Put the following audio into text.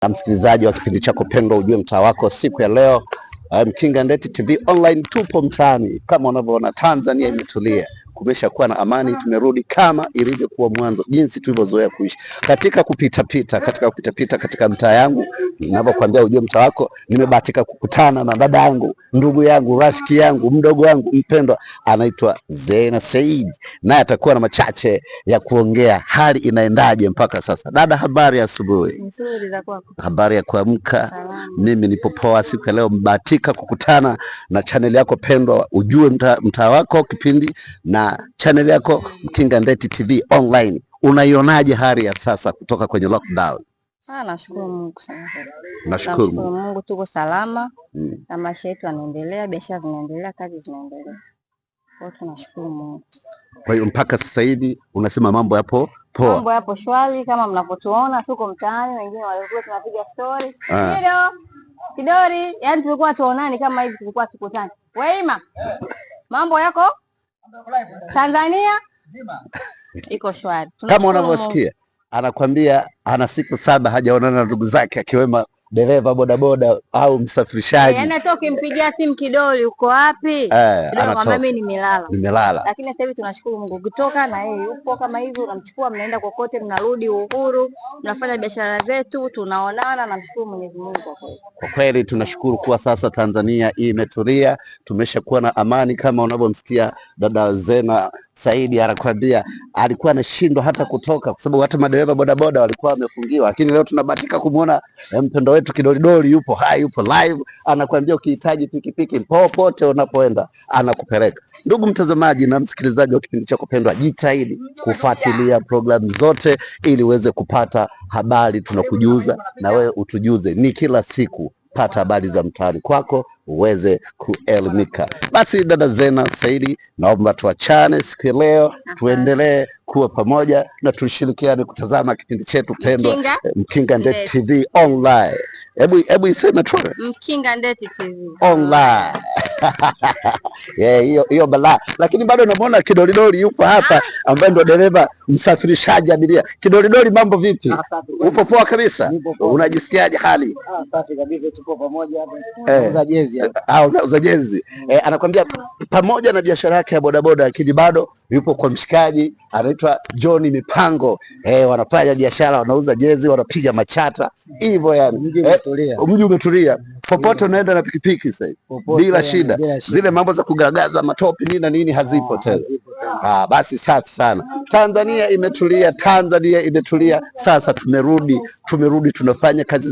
Na msikilizaji wa kipindi chako pendwa Ujue Mtaa Wako, siku ya leo Mkinga Ndeti TV online tupo mtaani. Kama unavyoona Tanzania imetulia, kumesha kuwa na amani, tumerudi kama ilivyokuwa mwanzo, jinsi tulivyozoea kuishi katika kupita pita katika mtaa yangu. Ninavyokuambia Ujue Mtaa Wako, nimebahatika kukutana na dada yangu, ndugu yangu, rafiki yangu, mdogo wangu mpendwa, anaitwa Zena Said, naye atakuwa na machache ya kuongea. Hali inaendaje mpaka sasa? Dada, habari ya asubuhi? Nzuri, za kwako? Habari ya kuamka? Mimi nipo poa. Siku ya leo mbahatika kukutana na channel yako pendwa Ujue Mtaa Wako kipindi na channel yako Mkinga Ndeti TV online. Unaionaje hali ya sasa kutoka kwenye lockdown? Nashukuru Mungu sana. Nashukuru Mungu tuko salama. Na maisha yetu yanaendelea, biashara zinaendelea, kazi zinaendelea. Kwa tunashukuru Mungu. Kwa hiyo mpaka sasa hivi unasema mambo yapo poa? Mambo yapo shwari, kama mnapotuona tuko mtaani, wengine walikuwa tunapiga story. Kidori, yani tulikuwa tuonani kama hivi, tulikuwa tukutane. Weima, mambo yako Tanzania iko shwari. Kama unavyosikia anakwambia ana siku 7 hajaonana na ndugu zake, akiwemo dereva bodaboda au msafirishaji. Yaani hata ukimpigia simu Kidoli uko wapi? Anamwambia mimi nimelala. Lakini sasa hivi tunashukuru Mungu, ukitoka na yeye yupo kama hivi, unamchukua mnaenda kokote, mnarudi uhuru, mnafanya biashara zetu, tunaonana. Namshukuru Mwenyezi Mungu kwa kweli. Kwa kweli tunashukuru kuwa sasa Tanzania imetulia, tumeshakuwa na amani. Kama unavyomsikia dada Zena Saidi anakuambia alikuwa anashindwa hata kutoka kwa sababu hata madereva bodaboda walikuwa wamefungiwa, lakini leo tunabahatika kumuona mpendo wetu Kidolidoli yupo hai, yupo live. Anakuambia ukihitaji pikipiki popote unapoenda anakupeleka. Ndugu mtazamaji na msikilizaji wa kipindi chako pendwa, jitahidi kufuatilia programu zote ili uweze kupata habari tunakujuza, na wewe utujuze. Ni kila siku pata habari za mtaani kwako uweze kuelimika. Basi dada Zena Saidi, naomba tuachane siku ya leo, tuendelee kuwa pamoja na tushirikiane kutazama kipindi chetu pendwa Mkinga Ndeti TV online. Hebu iseme tu Mkinga Ndeti TV online. Hiyo balaa. Lakini bado namuona Kidolidoli yupo hapa, ambaye ndo dereva msafirishaji abiria. Kidolidoli, mambo vipi? Upo poa kabisa? Unajisikiaje hali? Safi kabisa, tuko pamoja hapa. Unauza jezi hapa. Unauza jezi. Anakuambia pamoja na biashara yake ya bodaboda, lakini bado yupo kwa mshikaji anaitwa John Mipango. Wanafanya biashara, wanauza jezi, wanapiga machata. Hivyo yani. Mji umetulia. Popote unaenda na pikipiki sasa bila shida. Zile mambo za kugaragaza matopi nini na nini hazipo tena. Basi safi sana. Tanzania imetulia, Sasa tumerudi tunafanya kazi